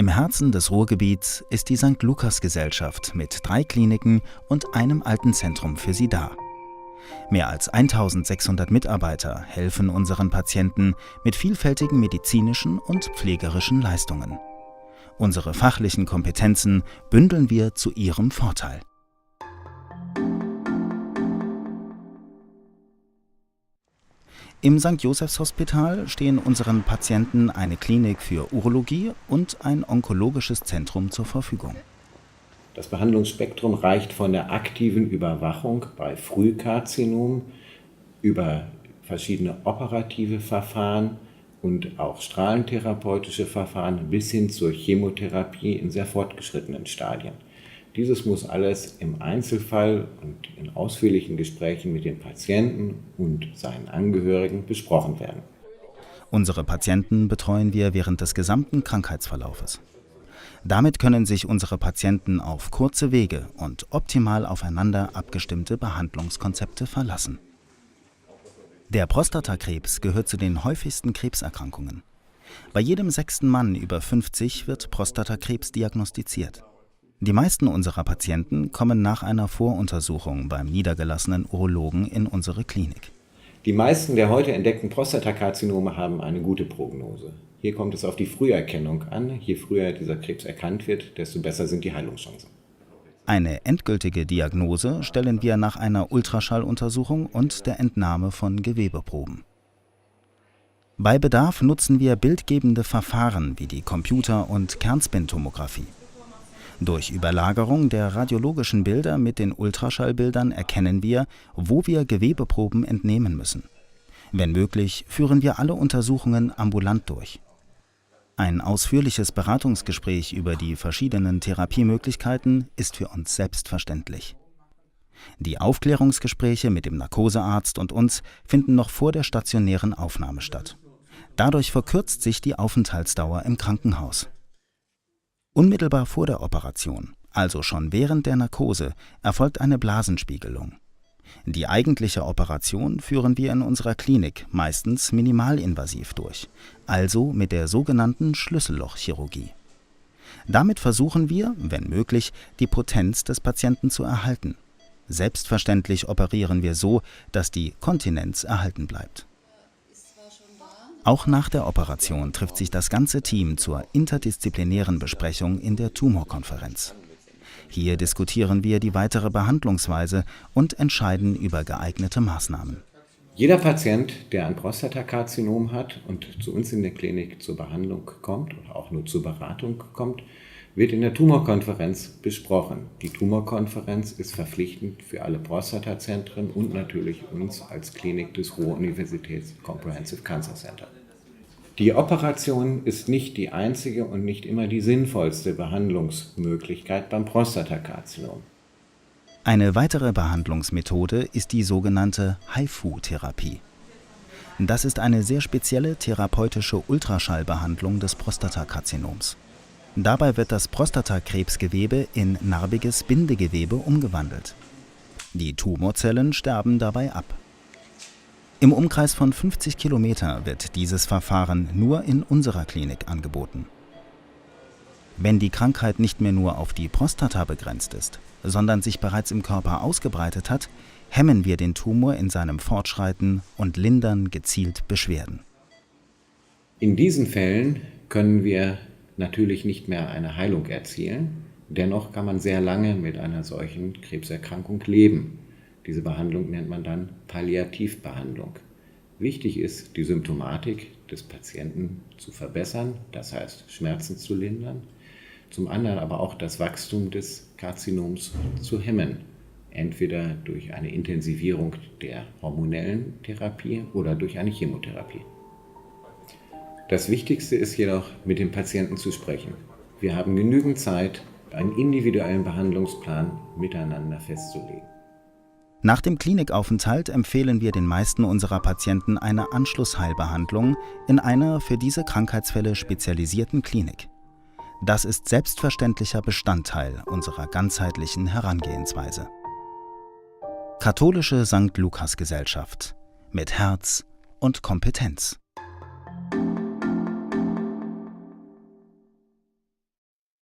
Im Herzen des Ruhrgebiets ist die St. Lukas Gesellschaft mit 3 Kliniken und einem Altenzentrum für sie da. Mehr als 1600 Mitarbeiter helfen unseren Patienten mit vielfältigen medizinischen und pflegerischen Leistungen. Unsere fachlichen Kompetenzen bündeln wir zu ihrem Vorteil. Im St. Josephs Hospital stehen unseren Patienten eine Klinik für Urologie und ein onkologisches Zentrum zur Verfügung. Das Behandlungsspektrum reicht von der aktiven Überwachung bei Frühkarzinom über verschiedene operative Verfahren und auch strahlentherapeutische Verfahren bis hin zur Chemotherapie in sehr fortgeschrittenen Stadien. Dieses muss alles im Einzelfall und in ausführlichen Gesprächen mit den Patienten und seinen Angehörigen besprochen werden. Unsere Patienten betreuen wir während des gesamten Krankheitsverlaufes. Damit können sich unsere Patienten auf kurze Wege und optimal aufeinander abgestimmte Behandlungskonzepte verlassen. Der Prostatakrebs gehört zu den häufigsten Krebserkrankungen. Bei jedem 6. Mann über 50 wird Prostatakrebs diagnostiziert. Die meisten unserer Patienten kommen nach einer Voruntersuchung beim niedergelassenen Urologen in unsere Klinik. Die meisten der heute entdeckten Prostatakarzinome haben eine gute Prognose. Hier kommt es auf die Früherkennung an. Je früher dieser Krebs erkannt wird, desto besser sind die Heilungschancen. Eine endgültige Diagnose stellen wir nach einer Ultraschalluntersuchung und der Entnahme von Gewebeproben. Bei Bedarf nutzen wir bildgebende Verfahren wie die Computer- und Kernspintomographie. Durch Überlagerung der radiologischen Bilder mit den Ultraschallbildern erkennen wir, wo wir Gewebeproben entnehmen müssen. Wenn möglich, führen wir alle Untersuchungen ambulant durch. Ein ausführliches Beratungsgespräch über die verschiedenen Therapiemöglichkeiten ist für uns selbstverständlich. Die Aufklärungsgespräche mit dem Narkosearzt und uns finden noch vor der stationären Aufnahme statt. Dadurch verkürzt sich die Aufenthaltsdauer im Krankenhaus. Unmittelbar vor der Operation, also schon während der Narkose, erfolgt eine Blasenspiegelung. Die eigentliche Operation führen wir in unserer Klinik meistens minimalinvasiv durch, also mit der sogenannten Schlüssellochchirurgie. Damit versuchen wir, wenn möglich, die Potenz des Patienten zu erhalten. Selbstverständlich operieren wir so, dass die Kontinenz erhalten bleibt. Auch nach der Operation trifft sich das ganze Team zur interdisziplinären Besprechung in der Tumorkonferenz. Hier diskutieren wir die weitere Behandlungsweise und entscheiden über geeignete Maßnahmen. Jeder Patient, der ein Prostatakarzinom hat und zu uns in der Klinik zur Behandlung kommt oder auch nur zur Beratung kommt, wird in der Tumorkonferenz besprochen. Die Tumorkonferenz ist verpflichtend für alle Prostatazentren und natürlich uns als Klinik des Ruhr-Universitäts Comprehensive Cancer Center. Die Operation ist nicht die einzige und nicht immer die sinnvollste Behandlungsmöglichkeit beim Prostatakarzinom. Eine weitere Behandlungsmethode ist die sogenannte HIFU-Therapie. Das ist eine sehr spezielle therapeutische Ultraschallbehandlung des Prostatakarzinoms. Dabei wird das Prostatakrebsgewebe in narbiges Bindegewebe umgewandelt. Die Tumorzellen sterben dabei ab. Im Umkreis von 50 Kilometer wird dieses Verfahren nur in unserer Klinik angeboten. Wenn die Krankheit nicht mehr nur auf die Prostata begrenzt ist, sondern sich bereits im Körper ausgebreitet hat, hemmen wir den Tumor in seinem Fortschreiten und lindern gezielt Beschwerden. In diesen Fällen können wir natürlich nicht mehr eine Heilung erzielen. Dennoch kann man sehr lange mit einer solchen Krebserkrankung leben. Diese Behandlung nennt man dann Palliativbehandlung. Wichtig ist, die Symptomatik des Patienten zu verbessern, das heißt Schmerzen zu lindern, zum anderen aber auch das Wachstum des Karzinoms zu hemmen, entweder durch eine Intensivierung der hormonellen Therapie oder durch eine Chemotherapie. Das Wichtigste ist jedoch, mit dem Patienten zu sprechen. Wir haben genügend Zeit, einen individuellen Behandlungsplan miteinander festzulegen. Nach dem Klinikaufenthalt empfehlen wir den meisten unserer Patienten eine Anschlussheilbehandlung in einer für diese Krankheitsfälle spezialisierten Klinik. Das ist selbstverständlicher Bestandteil unserer ganzheitlichen Herangehensweise. Katholische St. Lukas Gesellschaft mit Herz und Kompetenz.